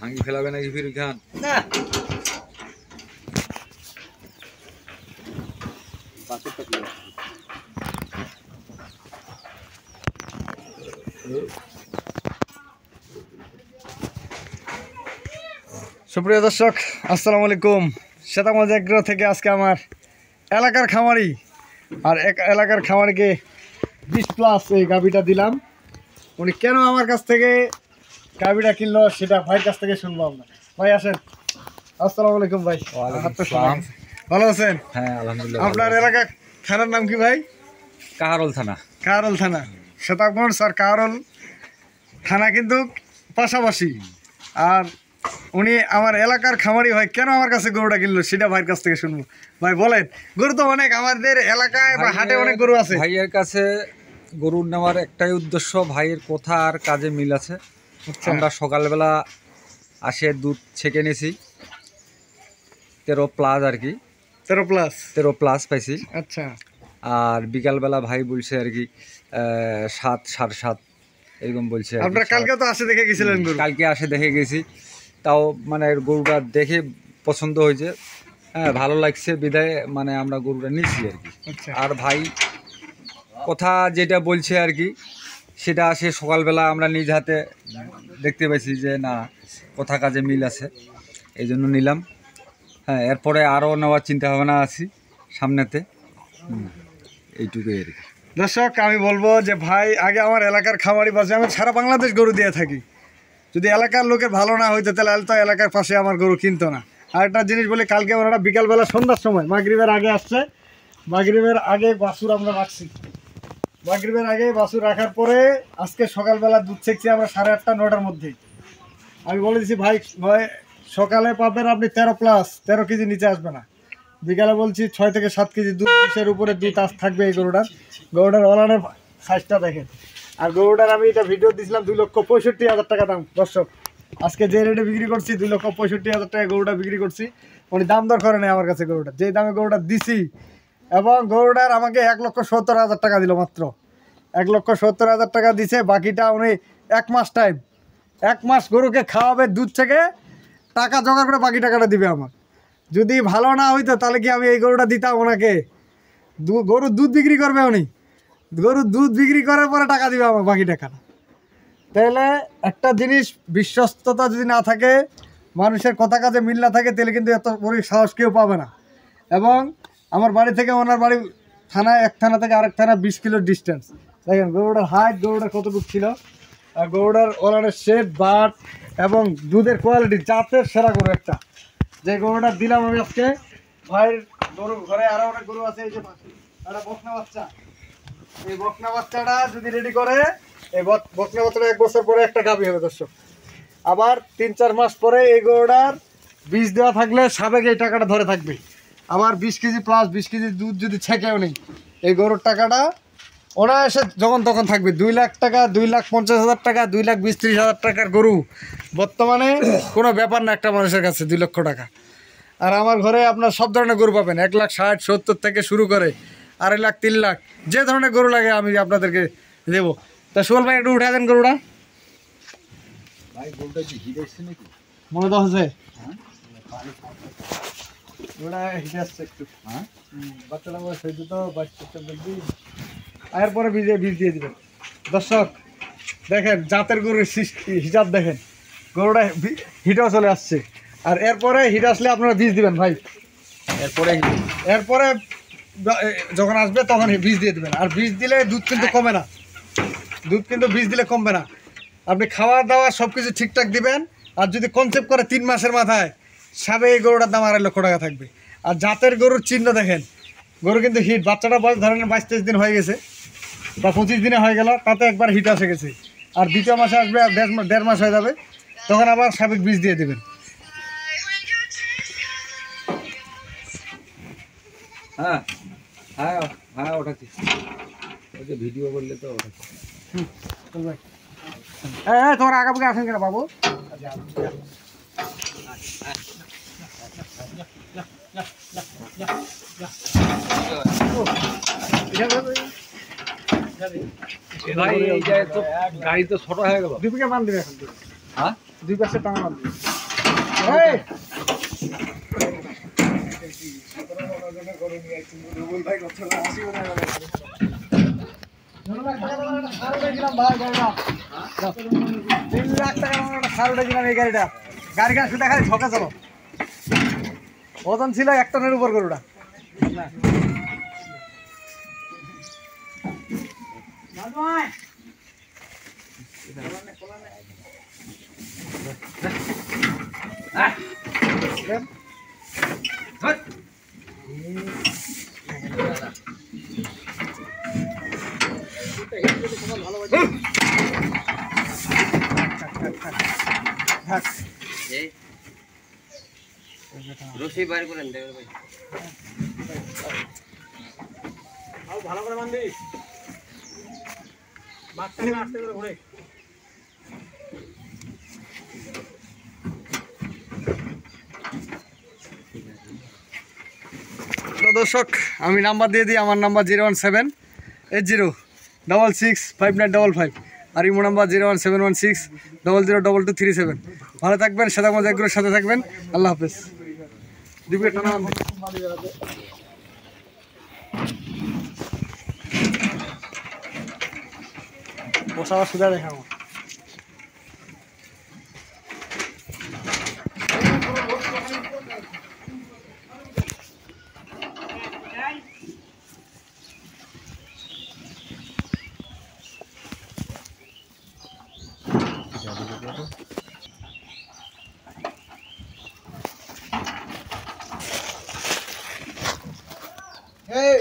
ভাঙি ফেলাবে নাকি ফির খান না সুপ্রিয় দর্শক আসসালামু আলাইকুম। শ্বেতামজ এগ্রো থেকে আজকে আমার এলাকার খামারি আর এলাকার খামারিকে 20+ এই গাভিটা দিলাম। উনি কেন আমার কাছ থেকে গাভিটা কিনলো সেটা ভাইয়ের কাছ থেকে শুনবো আমরা। ভাই আসেন। আসসালামু আলাইকুম ভাই। ভালো আছেন? হ্যাঁ আলহামদুলিল্লাহ। আপনার এলাকার থানার নাম কি ভাই? কাহারোল থানা। কাহারোল থানা। শ্বেতামজ আর কাহারোল থানা কিন্তু পাশাপাশি। আর উনি আমার এলাকার খামারি ভাই কেন আমার কাছে গরুটা কিনলো সেটা ভাইয়ের কাছ থেকে শুনবো। ভাই বলেন, গরু তো অনেক আমাদের এলাকায় বা হাটে অনেক গরু আছে। ভাইয়ের কাছে গরু নেওয়ার একটাই উদ্দেশ্য, ভাইয়ের কথা আর কাজে মিল আছে। আমরা সকালবেলা আসে দুধ ছেঁকে নিয়েছি 13+ আর কি, 13+ পাইছি। আচ্ছা। আর বিকালবেলা ভাই বলছে আর কি 7 7.5 এরকম বলছে। আপনারা কালকে তো আসে দেখে গেছিলেন গরু? কালকে আসে দেখে গেছি, তাও মানে গরুটা দেখে পছন্দ হয়েছে, হ্যাঁ ভালো লাগছে বিধায় মানে আমরা গরুটা নিচ্ছি আর কি। আর ভাই কথা যেটা বলছে আর কি সেটা সে সকালবেলা আমরা নিজ হাতে দেখতে পাইছি যে না কথা কাজে মিল আছে, এই জন্য নিলাম। হ্যাঁ এরপরে আরও নেওয়ার চিন্তা ভাবনা আছি সামনেতে, এইটুকুই আর কি। দর্শক আমি বলবো যে ভাই আগে আমার এলাকার খামারি বাজে, আমি সারা বাংলাদেশ গরু দিয়ে থাকি। যদি এলাকার লোকের ভালো না হইতো তাহলে তো এলাকার পাশে আমার গরু কিনতো না। আর একটা জিনিস বলি, কালকে ওনারা বিকালবেলা সন্ধ্যার সময় মাগরিবের আগে আসছে, মাগরিবের আগে বাছুর আমরা রাখছি, মাগরিবের আগে বাছুর রাখার পরে আজকে সকালবেলা দুধ ছেঁকছি আমরা 8:30 9টার মধ্যেই। আমি বলে দিচ্ছি ভাই সকালে পাবেন আপনি 13+ কেজি নিচে আসবে না। বিকালে বলছি 6 থেকে 7 কেজি দুধ, 20-এর উপরে দুধ থাকবে এই গরুটার ওলানের সাইজটা দেখেন। আর গরুটার আমি এটা ভিডিও দিয়েছিলাম 2,65,000 টাকা দাম। দর্শক আজকে যে রেটে বিক্রি করছি 2,65,000 টাকা গরুটা বিক্রি করছি। উনি দাম দর করে নেই আমার কাছে গরুটা, যেই দামে গরুটা দিছি। এবং গরুটার আমাকে 1,70,000 টাকা দিল, মাত্র 1,70,000 টাকা দিছে। বাকিটা উনি 1 মাস টাইম, 1 মাস গরুকে খাওয়াবে, দুধ থেকে টাকা জোগাড় করে বাকি টাকাটা দিবে আমার। যদি ভালো না হইতো তাহলে কি আমি এই গরুটা দিতাম ওনাকে? গরুর দুধ বিক্রি করবে উনি, গরুর দুধ বিক্রি করার পরে টাকা দিবে আমার বাকি টাকাটা। তাহলে একটা জিনিস, বিশ্বস্ততা যদি না থাকে, মানুষের কথা কাজে মিল না থাকে, তাহলে কিন্তু এত বড় সাহস কেউ পাবে না। এবং আমার বাড়ি থেকে ওনার বাড়ি থানায়, এক থানা থেকে আরেক থানা 20 কিলোর ডিস্টেন্স। দেখেন গরুটার হাইট, গরুটার কতটুকু ছিল, আর গরুটার ওনারের শেপ, বাট এবং দুধের কোয়ালিটি, জাতের সেরা গরু একটা। যে গরুটা দিলাম আমি আজকে ভাইয়ের গরু, ঘরে আরো অনেক গরু আছে। এই যে একটা বকনা বাচ্চা, এই বকনা বাচ্চাটা যদি রেডি করে, এই বকনা বাচ্চাটা 1 বছর পরে একটা গাভী হবে দর্শক। আবার 3-4 মাস পরে এই গরুটার বীজ দেওয়া থাকলে সাবেক এই টাকাটা ধরে থাকবে। আবার 20 কেজি প্লাস 20 কেজি দুধ যদি ছেঁকেও নেই, এই গরুর টাকাটা অনায়াসে যখন তখন থাকবে। 2 লাখ টাকা, 2,50,000 টাকা, 2,20,000-30,000 টাকার গরু বর্তমানে কোনো ব্যাপার না একটা মানুষের কাছে, 2 লক্ষ টাকা। আর আমার ঘরে আপনার সব ধরনের গরু পাবেন, 1,60,70 থেকে শুরু করে 2.5 লাখ 3 লাখ, যে ধরনের গরু লাগে আমি আপনাদেরকে দেবো। তা সোহেল ভাই একটু উঠে দেন গরুটা। মনে তো হচ্ছে ওটা হিটে আসছে একটু, বাচ্চাটা বয়স হয়েছে তো 22-23 দিন। এরপরে বীজ দিয়ে দিবেন। দর্শক দেখেন জাতের গরুর হিসাব দেখেন, গরুটা হিটেও চলে আসছে। আর এরপরে হিট আসলে আপনারা বীজ দিবেন ভাই, এরপরে যখন আসবে তখন বীজ দিয়ে দেবেন। আর বীজ দিলে দুধ কিন্তু কমে না, দুধ কিন্তু বীজ দিলে কমবে না। আপনি খাওয়া দাওয়া সব কিছু ঠিকঠাক দিবেন। আর যদি কনসেপ্ট করে 3 মাসের মাথায় সাবে এই গরুটার দাম 2.5 লক্ষ টাকা থাকবে। আর জাতের গরুর চিহ্ন দেখেন, গরু কিন্তু হিট, বাচ্চাটা বয়স ধরেন 22-23 দিন হয়ে গেছে বা 25 দিনে হয়ে গেল, তাতে একবার হিট এসে গেছে। আর 2য় মাসে আসবে, আর 1.5 মাস হয়ে যাবে, তখন আবার সাবেক বীজ দিয়ে দেবেন। হ্যাঁ হ্যাঁ হ্যাঁ ওঠাচ্ছি, ওই যে ভিডিও করলে তো ওঠাচ্ছি। হ্যাঁ তোমার আগামী আসেন কেন বাবু? ভাই এই যে তো গাড়ি তো ছোট হয়ে গেল। 2 বিঘা মান দিবে এখন। হ্যাঁ 2 পাশে টানা মান দিবে। গাড়ি শুধু খালি ঠকা চলো ওজন ছিল 1 টনের উপর গরুটা রশি বাইর করেন দেবেন ভাই ভালো করে বান্ধি বাঘটাকে আস্তে করে ঘুরে দর্শক আমি নাম্বার দিয়ে দিই আমার নাম্বার 01780665955 আর ইমো নাম্বার 01716002237 ভালো থাকবেন সাদা মজা এগুলোর সাথে থাকবেন আল্লাহ হাফেজ দিবে টানা বসা সুদা দেখাবো Hey!